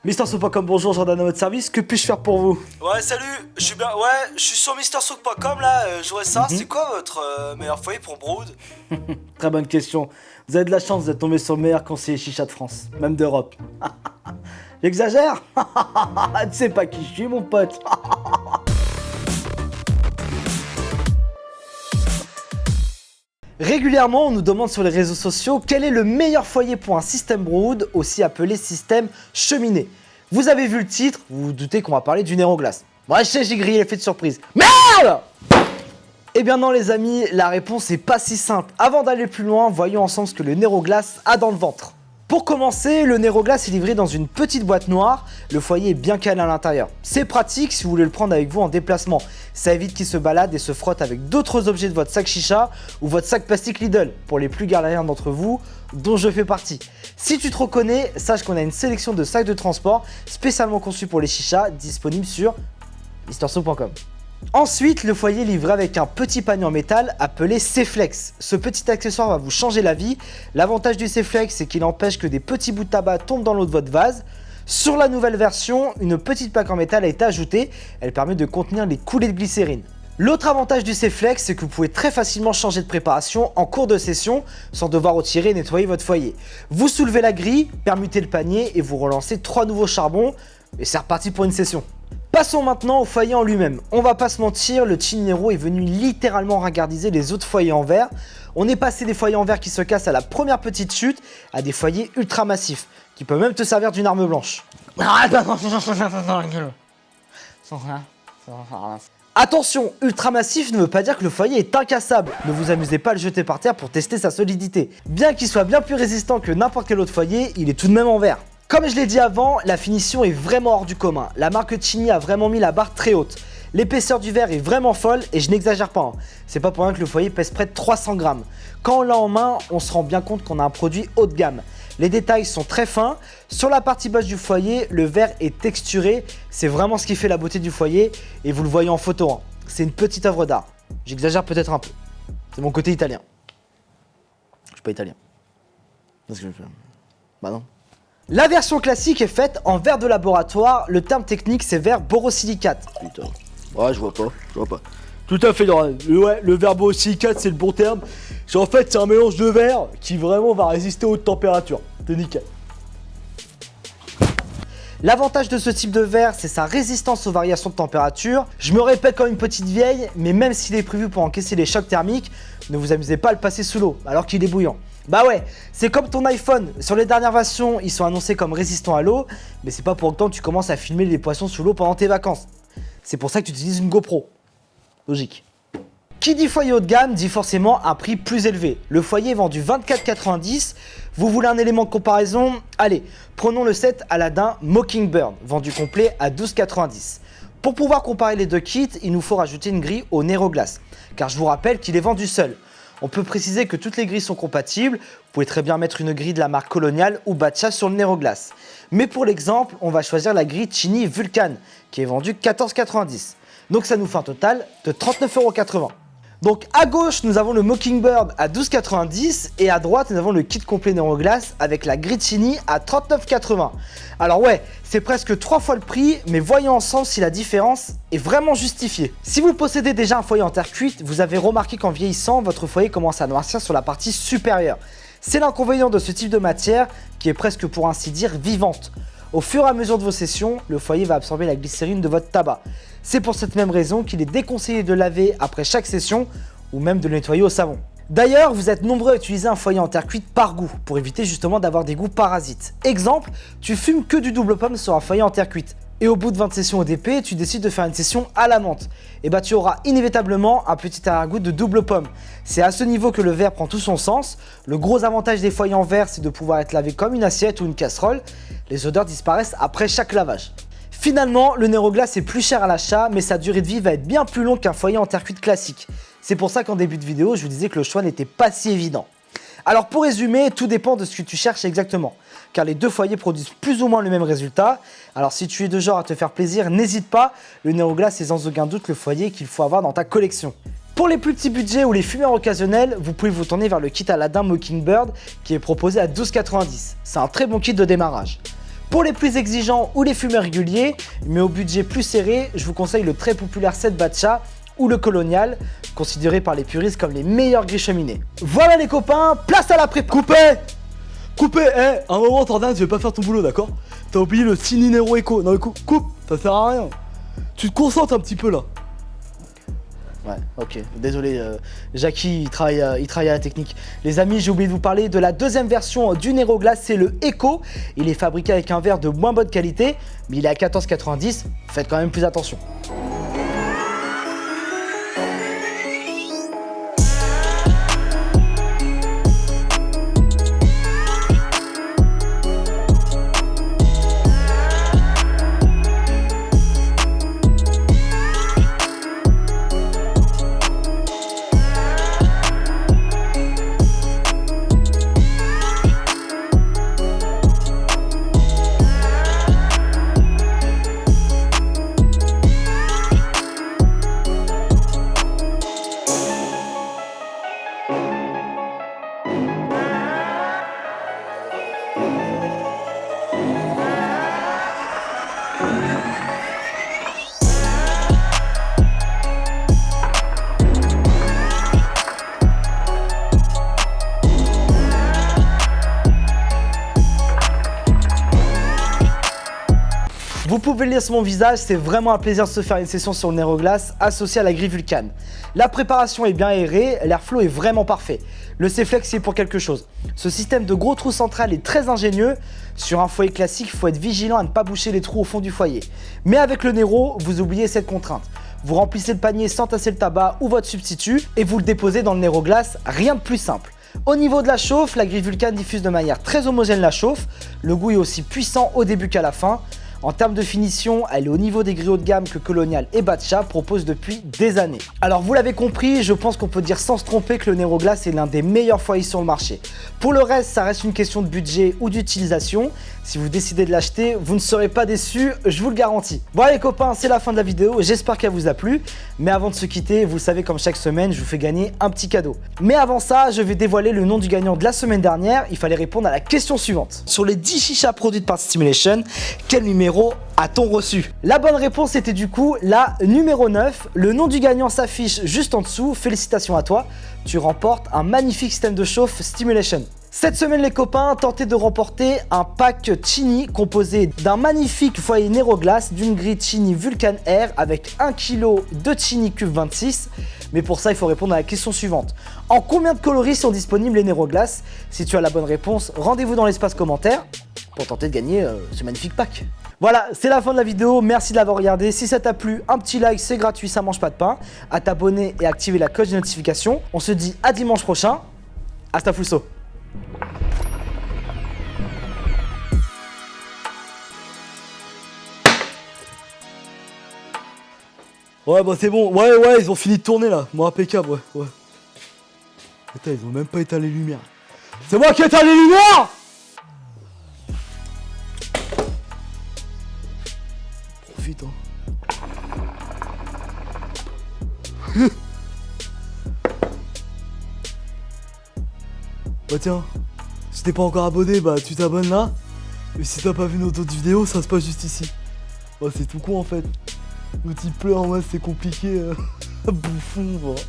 MrSouk.com, bonjour, Jordan à votre service, que puis-je faire pour vous? Ouais, salut, je suis bien, ouais, je suis sur MrSouk.com là, je voudrais savoir, c'est quoi votre meilleur foyer pour brood? Très bonne question. Vous avez de la chance d'être tombé sur le meilleur conseiller chicha de France, même d'Europe. J'exagère? Tu sais pas qui je suis, mon pote. Régulièrement, on nous demande sur les réseaux sociaux quel est le meilleur foyer pour un système brood, aussi appelé système cheminée. Vous avez vu le titre, vous vous doutez qu'on va parler du NeroGlass. Moi, je sais, j'ai grillé l'effet de surprise. Merde! Eh bien non les amis, la réponse est pas si simple. Avant d'aller plus loin, voyons ensemble ce que le NeroGlass a dans le ventre. Pour commencer, le NeroGlass est livré dans une petite boîte noire, le foyer est bien calé à l'intérieur. C'est pratique si vous voulez le prendre avec vous en déplacement, ça évite qu'il se balade et se frotte avec d'autres objets de votre sac chicha ou votre sac plastique Lidl, pour les plus galériens d'entre vous, dont je fais partie. Si tu te reconnais, sache qu'on a une sélection de sacs de transport spécialement conçus pour les chichas, disponibles sur MrSouk.com. Ensuite, le foyer est livré avec un petit panier en métal appelé C-Flex. Ce petit accessoire va vous changer la vie. L'avantage du C-Flex, c'est qu'il empêche que des petits bouts de tabac tombent dans l'eau de votre vase. Sur la nouvelle version, une petite plaque en métal a été ajoutée. Elle permet de contenir les coulées de glycérine. L'autre avantage du C-Flex, c'est que vous pouvez très facilement changer de préparation en cours de session sans devoir retirer et nettoyer votre foyer. Vous soulevez la grille, permutez le panier et vous relancez 3 nouveaux charbons et c'est reparti pour une session. Passons maintenant au foyer en lui-même. On va pas se mentir, le Chin Nero est venu littéralement ringardiser les autres foyers en verre. On est passé des foyers en verre qui se cassent à la première petite chute à des foyers ultra massifs qui peuvent même te servir d'une arme blanche. Attention, ultra massif ne veut pas dire que le foyer est incassable. Ne vous amusez pas à le jeter par terre pour tester sa solidité. Bien qu'il soit bien plus résistant que n'importe quel autre foyer, il est tout de même en verre. Comme je l'ai dit avant, la finition est vraiment hors du commun. La marque Chinny a vraiment mis la barre très haute. L'épaisseur du verre est vraiment folle et je n'exagère pas. Hein. C'est pas pour rien que le foyer pèse près de 300 grammes. Quand on l'a en main, on se rend bien compte qu'on a un produit haut de gamme. Les détails sont très fins. Sur la partie basse du foyer, le verre est texturé. C'est vraiment ce qui fait la beauté du foyer et vous le voyez en photo. Hein. C'est une petite œuvre d'art. J'exagère peut-être un peu. C'est mon côté italien. Je suis pas italien. Qu'est-ce que je fais? Bah non. La version classique est faite en verre de laboratoire, le terme technique c'est verre borosilicate. Putain, ouais je vois pas. Tout à fait, ouais, le verre borosilicate c'est le bon terme. En fait c'est un mélange de verre qui vraiment va résister aux hautes températures. C'est nickel. L'avantage de ce type de verre, c'est sa résistance aux variations de température. Je me répète comme une petite vieille, mais même s'il est prévu pour encaisser les chocs thermiques, ne vous amusez pas à le passer sous l'eau alors qu'il est bouillant. Bah ouais, c'est comme ton iPhone, sur les dernières versions, ils sont annoncés comme résistants à l'eau, mais c'est pas pour autant que tu commences à filmer les poissons sous l'eau pendant tes vacances. C'est pour ça que tu utilises une GoPro. Logique. Qui dit foyer haut de gamme dit forcément un prix plus élevé. Le foyer est vendu 24,90 €. Vous voulez un élément de comparaison? Allez, prenons le set Aladdin Mockingbird, vendu complet à 12,90 €. Pour pouvoir comparer les deux kits, il nous faut rajouter une grille au NeroGlass, car je vous rappelle qu'il est vendu seul. On peut préciser que toutes les grilles sont compatibles, vous pouvez très bien mettre une grille de la marque Colonial ou Batcha sur le NeroGlass. Mais pour l'exemple, on va choisir la grille Chinny Vulcan, qui est vendue 14,90 €. Donc ça nous fait un total de 39,80 €. Donc à gauche, nous avons le Mockingbird à 12,90 € et à droite, nous avons le kit complet NeroGlass avec la grille Chinny à 39,80 €. Alors ouais, c'est presque 3 fois le prix, mais voyons ensemble si la différence est vraiment justifiée. Si vous possédez déjà un foyer en terre cuite, vous avez remarqué qu'en vieillissant, votre foyer commence à noircir sur la partie supérieure. C'est l'inconvénient de ce type de matière qui est presque pour ainsi dire vivante. Au fur et à mesure de vos sessions, le foyer va absorber la glycérine de votre tabac. C'est pour cette même raison qu'il est déconseillé de laver après chaque session ou même de le nettoyer au savon. D'ailleurs, vous êtes nombreux à utiliser un foyer en terre cuite par goût pour éviter justement d'avoir des goûts parasites. Exemple, tu fumes que du double pomme sur un foyer en terre cuite. Et au bout de 20 sessions ODP, tu décides de faire une session à la menthe. Et bah tu auras inévitablement un petit arrière-goût de double pomme. C'est à ce niveau que le verre prend tout son sens. Le gros avantage des foyers en verre, c'est de pouvoir être lavé comme une assiette ou une casserole. Les odeurs disparaissent après chaque lavage. Finalement, le NeroGlass est plus cher à l'achat, mais sa durée de vie va être bien plus longue qu'un foyer en terre cuite classique. C'est pour ça qu'en début de vidéo, je vous disais que le choix n'était pas si évident. Alors pour résumer, tout dépend de ce que tu cherches exactement, car les deux foyers produisent plus ou moins le même résultat. Alors si tu es de genre à te faire plaisir, n'hésite pas, le NeroGlass est sans aucun doute le foyer qu'il faut avoir dans ta collection. Pour les plus petits budgets ou les fumeurs occasionnels, vous pouvez vous tourner vers le kit Aladdin Mockingbird qui est proposé à 12,90 €. C'est un très bon kit de démarrage. Pour les plus exigeants ou les fumeurs réguliers, mais au budget plus serré, je vous conseille le très populaire set Batcha ou le Colonial, considéré par les puristes comme les meilleurs grilles cheminées. Voilà les copains, place à la prépa. Coupez, un moment Tordin, tu veux pas faire ton boulot, d'accord? T'as oublié le Cininero Echo. Non, coupe, ça sert à rien. Tu te concentres un petit peu là. Ouais, ok, désolé, Jackie, il travaille à la technique. Les amis, j'ai oublié de vous parler de la deuxième version du Nero Glass, c'est le Echo. Il est fabriqué avec un verre de moins bonne qualité, mais il est à 14,90 €, faites quand même plus attention. Vous pouvez le lire sur mon visage, c'est vraiment un plaisir de se faire une session sur le Nero Glass associé à la grille Vulcan. La préparation est bien aérée, l'airflow est vraiment parfait. Le C-Flex y est pour quelque chose. Ce système de gros trous central est très ingénieux. Sur un foyer classique, il faut être vigilant à ne pas boucher les trous au fond du foyer. Mais avec le Nero, vous oubliez cette contrainte. Vous remplissez le panier sans tasser le tabac ou votre substitut et vous le déposez dans le Nero Glass, rien de plus simple. Au niveau de la chauffe, la grille Vulcan diffuse de manière très homogène la chauffe. Le goût est aussi puissant au début qu'à la fin. En termes de finition, elle est au niveau des grilles haut de gamme que Colonial et Batcha proposent depuis des années. Alors vous l'avez compris, je pense qu'on peut dire sans se tromper que le Nero Glass est l'un des meilleurs foyers sur le marché. Pour le reste, ça reste une question de budget ou d'utilisation. Si vous décidez de l'acheter, vous ne serez pas déçus, je vous le garantis. Voilà les copains, c'est la fin de la vidéo, j'espère qu'elle vous a plu. Mais avant de se quitter, vous le savez, comme chaque semaine, je vous fais gagner un petit cadeau. Mais avant ça, je vais dévoiler le nom du gagnant de la semaine dernière. Il fallait répondre à la question suivante. Sur les 10 chichas produites par Stimulation, quel numéro a-t-on reçu? La bonne réponse était du coup la numéro 9. Le nom du gagnant s'affiche juste en dessous. Félicitations à toi. Tu remportes un magnifique système de chauffe Stimulation. Cette semaine les copains, tentez de remporter un pack Chini composé d'un magnifique foyer Nero Glass, d'une grille Chini Vulcan Air avec 1 kg de Chini Cube 26. Mais pour ça, il faut répondre à la question suivante. En combien de coloris sont disponibles les Nero Glass? Si tu as la bonne réponse, rendez-vous dans l'espace commentaire pour tenter de gagner ce magnifique pack. Voilà, c'est la fin de la vidéo, merci de l'avoir regardé. Si ça t'a plu, un petit like, c'est gratuit, ça mange pas de pain. À t'abonner et activer la cloche de notification. On se dit à dimanche prochain. Hasta fusso. Ouais, bah c'est bon. Ouais, ils ont fini de tourner là. Moi, impeccable, ouais. Putain, ils ont même pas éteint les lumières. C'est moi qui ai éteint les lumières! Profite, hein. Bah tiens, si t'es pas encore abonné, bah tu t'abonnes là. Et si t'as pas vu nos autres vidéos, ça se passe juste ici. Bah c'est tout con en fait. L'outil pleure, en mode c'est compliqué. Bouffon, voilà.